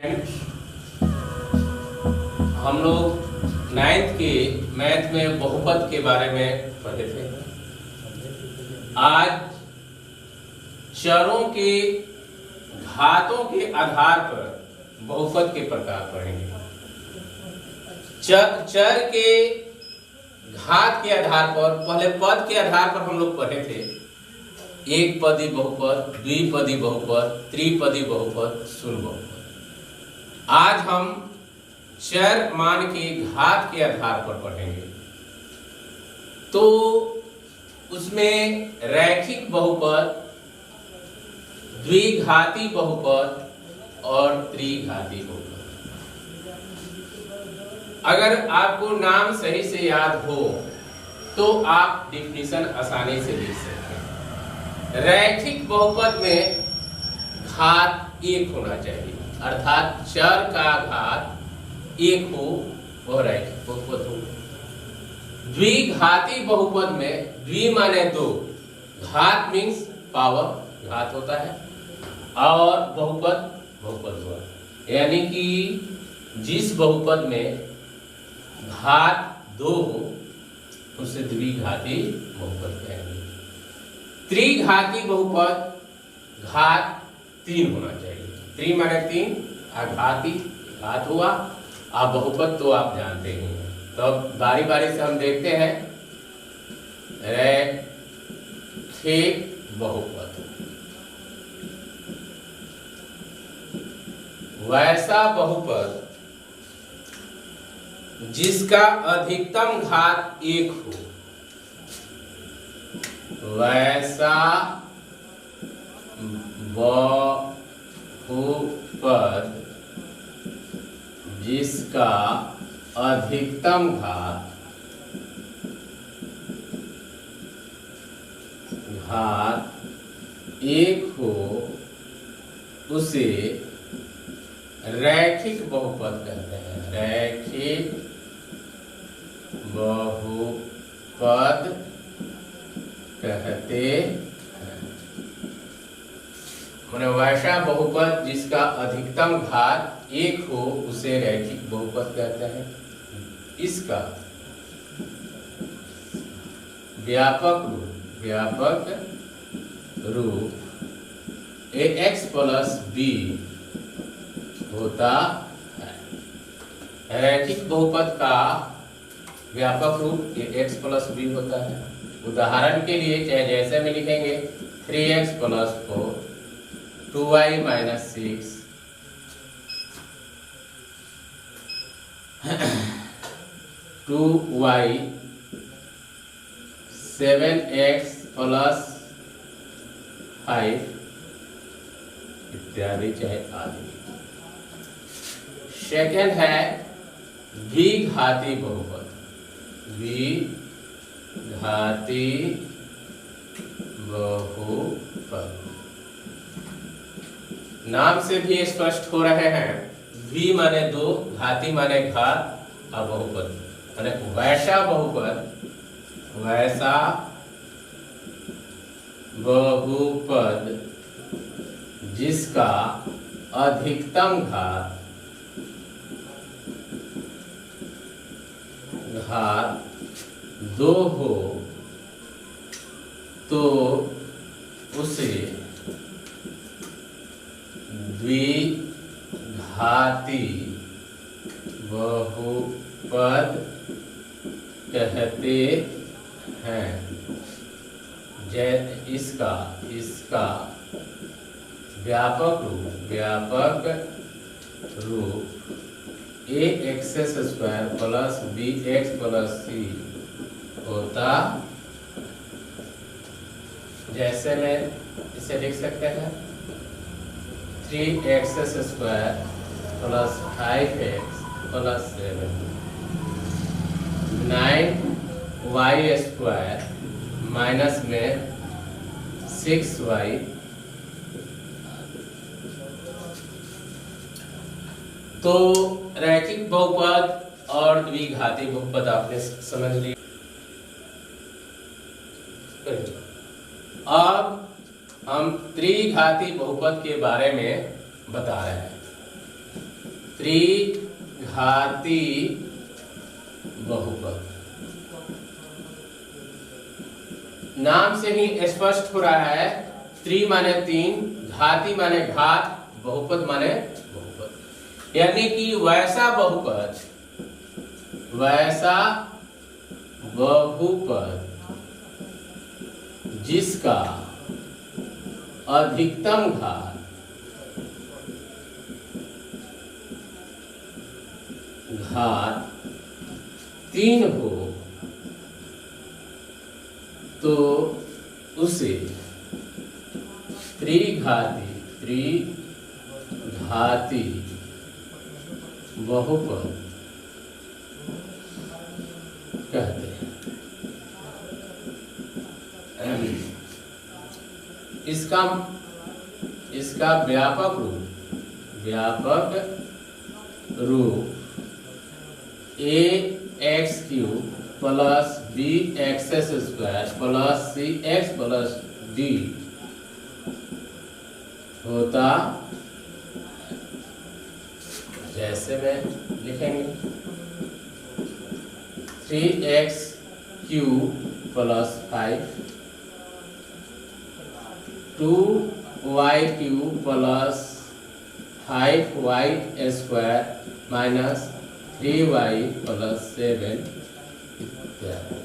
हम लोग नाइन्थ के मैथ में बहुपद के बारे में पढ़े थे। आज चरों के घातों के आधार पर बहुपद के प्रकार पढ़ेंगे। चर के घात के आधार पर, पहले पद के आधार पर हम लोग पढ़े थे। एक पदी बहुपद, द्विपदी बहुपद, त्रिपदी बहुपद, शून्य बहुपद। आज हम चर मान के घात के आधार पर पढ़ेंगे। तो उसमें रैखिक बहुपद, द्विघाती बहुपद और त्रिघाती बहुपद। अगर आपको नाम सही से याद हो तो आप डिफिनीशन आसानी से लिख सकते हैं। रैखिक बहुपद में घात एक होना चाहिए, अर्थात चर का घात एक हो, वह रैखिक बहुपद हो। द्विघाती बहुपद में द्वि माने दो, घात मीन्स पावर, घात होता है, और बहुपद बहुपद हुआ। यानी कि जिस बहुपद में घात दो हो उसे द्विघाती बहुपद कहेंगे। त्रिघाती बहुपद घात तीन होना चाहिए। त्रि माने तीन, घाती घात हुआ, आप बहुपद तो आप जानते ही हैं। तो अब बारी बारी से हम देखते हैं। रैखिक बहुपद वैसा बहुपद जिसका अधिकतम घात एक हो, वैसा बहुपद जिसका अधिकतम घात एक हो उसे रैखिक बहुपद कहते हैं। रैखिक बहुपद कहते हैं। माने वैसा बहुपद जिसका अधिकतम घात एक हो उसे रैखिक बहुपद कहते हैं। इसका व्यापक रूप ax प्लस b होता है। रैखिक बहुपद का व्यापक रूप ax प्लस b होता है। उदाहरण के लिए चाहे जैसे में लिखेंगे 3x plus 4, 2y minus 6, 2y, 7x plus 5 इत्यादि, चाहे आदि। सेकेंड है द्विघाती बहुपद। द्विघाती बहुपद नाम से भी स्पष्ट हो रहे हैं। द्वि माने दो, घाती माने घात, और बहुपद माने वैसा बहुपद, वैसा बहुपद जिसका अधिकतम घात दो हो तो उसे द्विघाती बहुपद कहते हैं। इसका व्यापक रूप ax square plus bx plus c होता। जैसे में इसे लिख सकते हैं 3x square plus 5x plus 7, 9y square minus में 6y, तो रैखिक बहुपद और द्विघाती बहुपद आपने समझ लिया। अब हम त्रिघाती बहुपद के बारे में बता रहे हैं। त्रिघाती बहुपद। नाम से ही स्पष्ट हो रहा है, त्रि माने 3, घाती माने घात, बहुपद माने बहुपद। यानी कि वैसा बहुपद जिसका अधिकतम घात घात 3 हो तो उसे त्रिघाती बहुपद कहते हैं। इसका व्यापक रूप ax³ plus bx² plus cx plus d होता, जैसे में लिखेंगे 3x³ plus 5 2y³ plus 5y² minus 3y plus 7 इत्यादि।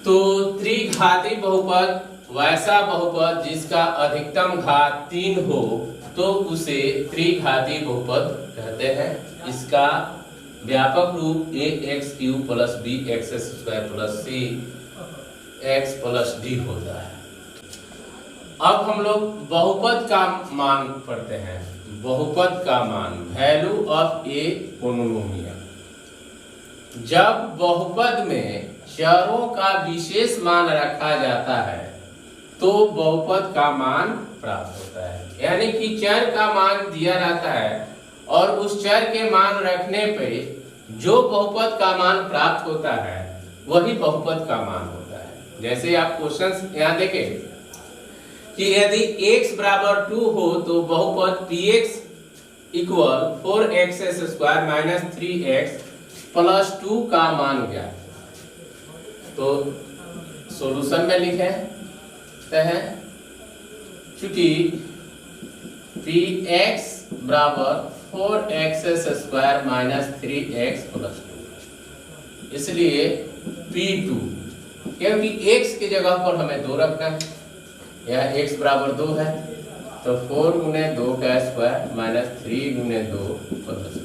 तो त्रिघाती बहुपद वैसा बहुपद जिसका अधिकतम घात 3 हो तो उसे त्रिघाती बहुपद कहते हैं। इसका व्यापक रूप ax³ plus bx² plus cx plus d होता है। अब हम लोग बहुपद का मान पढ़ते हैं। बहुपद का मान, वैल्यू ऑफ ए पोलिनोमियल। जब बहुपद में चरों का विशेष मान रखा जाता है तो बहुपद का मान प्राप्त होता है। यानी कि चर का मान दिया रहता है और उस चर के मान रखने पे जो बहुपद का मान प्राप्त होता है वही बहुपद का मान होता है। जैसे आप क्वेश्चंस यहाँ देखें कि यदि x बराबर 2 हो तो बहुपद px equal 4x² minus 3x plus 2 का मान ज्ञात। तो सॉल्यूशन में लिखे हैं, चूंकि px बराबर 4x² माइनस 3x प्लस 2, इसलिए p2, क्योंकि x की जगह पर हमें 2 रखना है, यह x बराबर 2 है तो 4 गुने 2 का स्क्वायर माइनस 3 गुने 2 प्लस 2।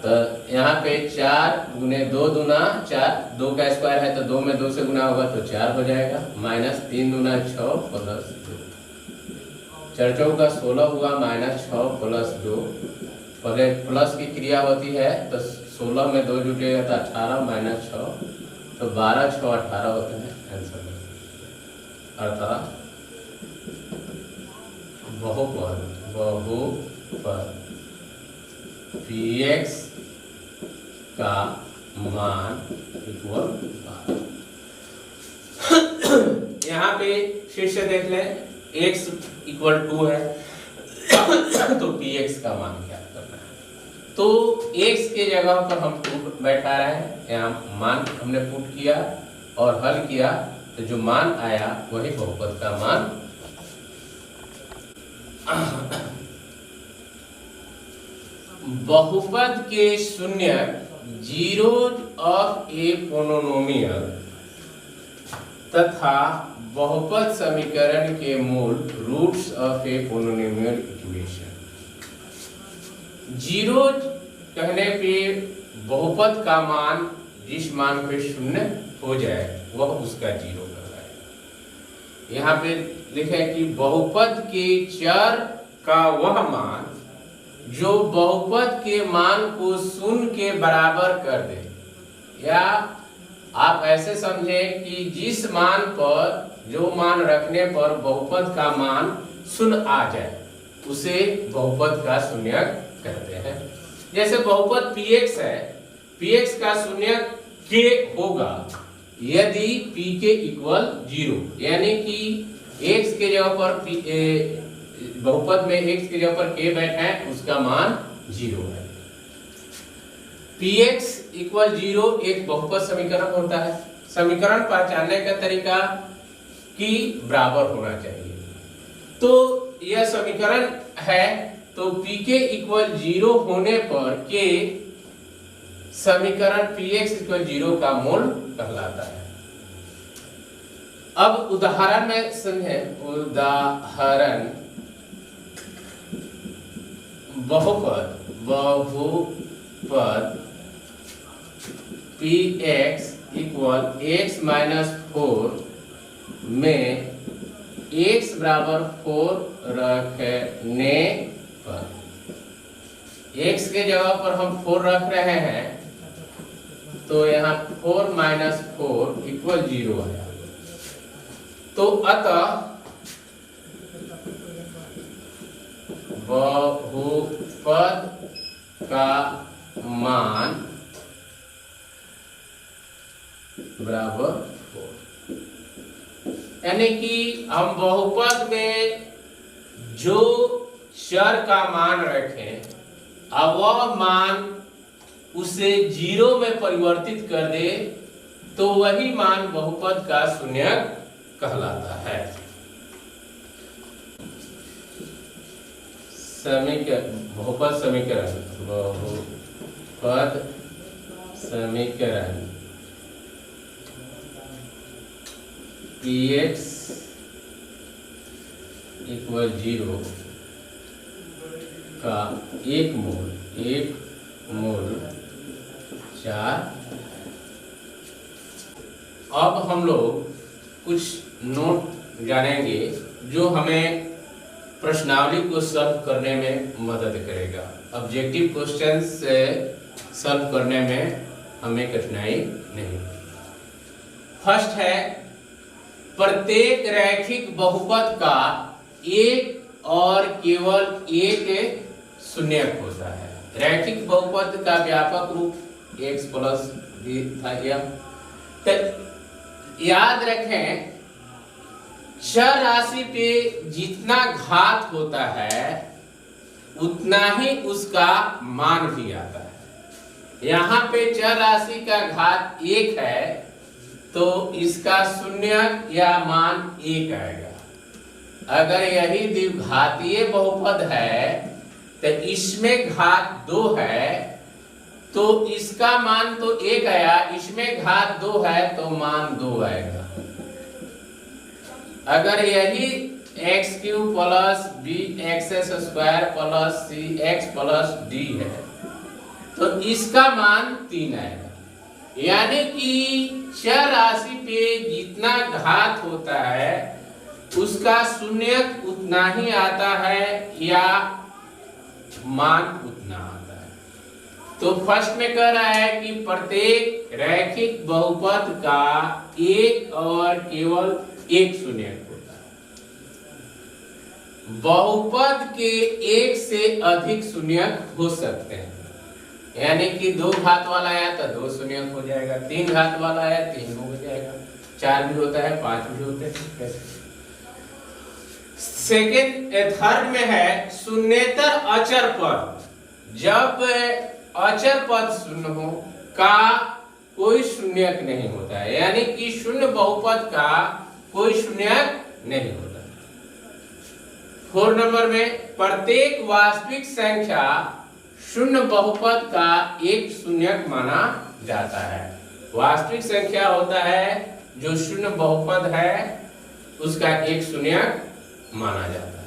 तो यहाँ पे 4 गुने 2 दूना 4, 2 का स्क्वायर है तो 2 में 2 से गुना होगा तो 4 हो जाएगा, माइनस 3 दूना 6 प्लस 2, 4 चौका 16 हुआ माइनस 6 प्लस 2। पहले प्लस की क्रिया होती है तो 16 में 2 जुटेगा तो 18 माइनस 6 तो 12 6 18 होते हैं आंसर। अर्थात बहुपद px का मान इक्वल, यहाँ पे फिर से देख लें, x इक्वल 2 है तो px का मान क्या करना है। तो x के जगह पर हम 2 बैठा रहे हैं, यहाँ मान हमने पुट किया और हल किया तो जो मान आया वही बहुपद का मान। बहुपद के शून्य जीरोज ऑफ ए पोलिनोमियल तथा बहुपद समीकरण के मूल roots of a polynomial equation. Zeros कहने पे बहुपद का मान जिस मान पे शून्य हो जाए वह उसका जीरो कहलाएगा। यहाँ पे लिखे कि बहुपद के चर का वह मान जो बहुपद के मान को शून्य के बराबर कर दे, या आप ऐसे समझें कि जिस मान पर जो मान रखने पर बहुपद का मान शून्य आ जाए उसे बहुपद का शून्यक कहते हैं। जैसे बहुपद px है, px का शून्यक k होगा यदि pk इक्वल 0, यानी कि x के जगह पर बहुपद में x की जगह पर k बैठा है उसका मान 0 है। px इक्वल 0 एक बहुपद समीकरण होता है। समीकरण पहचानने का तरीका कि बराबर होना चाहिए। तो यह समीकरण है, तो pk इक्वल 0 होने पर k समीकरण px इक्वल 0 का मूल कहलाता है। अब उदाहरण में समझें। उदाहरण बहुपद px इक्वल x माइनस 4 में x बराबर 4 रखने पर, x के जगह पर हम 4 रख रहे हैं तो यहाँ 4 माइनस 4 इक्वल 0 है। तो अतः बहुपद का मान बराबर 4, यानी कि हम बहुपद में जो चर का मान रखें अब वह मान उसे 0 में परिवर्तित कर दे तो वही मान बहुपद का शून्यक कहलाता है। बहुपद समीकरण px इक्वल 0 का एक मूल 4। अब हम लोग कुछ नोट जानेंगे जो हमें प्रश्नावली को सॉल्व करने में मदद करेगा। ऑब्जेक्टिव क्वेश्चन से सॉल्व करने में हमें कठिनाई नहीं। फर्स्ट है, प्रत्येक रैखिक बहुपद का एक और केवल एक शून्यक होता है। रैखिक बहुपद का व्यापक रूप x प्लस b था। तो याद रखें, चर राशि पे जितना घात होता है उतना ही उसका मान भी आता है। यहाँ पे चर राशि का घात 1 है तो इसका शून्यक या मान 1 आएगा। अगर यही द्विघातीय बहुपद है तो इसमें घात 2 है तो इसका मान तो 1 आया, इसमें घात 2 है तो मान 2 आएगा। अगर यही x³ plus bx² plus cx plus d है तो इसका मान 3 आएगा। यानी कि चर राशि पे जितना घात होता है उसका शून्यक उतना ही आता है या मान उतना आता है। तो फर्स्ट में कह रहा है कि प्रत्येक रैखिक बहुपद का एक और केवल एक शून्यक होता है। बहुपद के एक से अधिक शून्यक हो सकते हैं, यानी कि 2 घात वाला आया तो 2 शून्यक हो जाएगा, 3 घात वाला आया 3 हो जाएगा, 4 भी होता है, 5 भी होते हैं। सेकेंड थर्ड में है शून्येतर अचर पद। जब अचर पद शून्य हो का कोई शून्यक नहीं होता है, यानी कि शून्य बहुपद का कोई शून्यक नहीं होता। 4 नंबर में प्रत्येक वास्तविक संख्या शून्य बहुपद का एक शून्यक माना जाता है। वास्तविक संख्या होता है जो शून्य बहुपद है उसका एक शून्यक माना जाता है।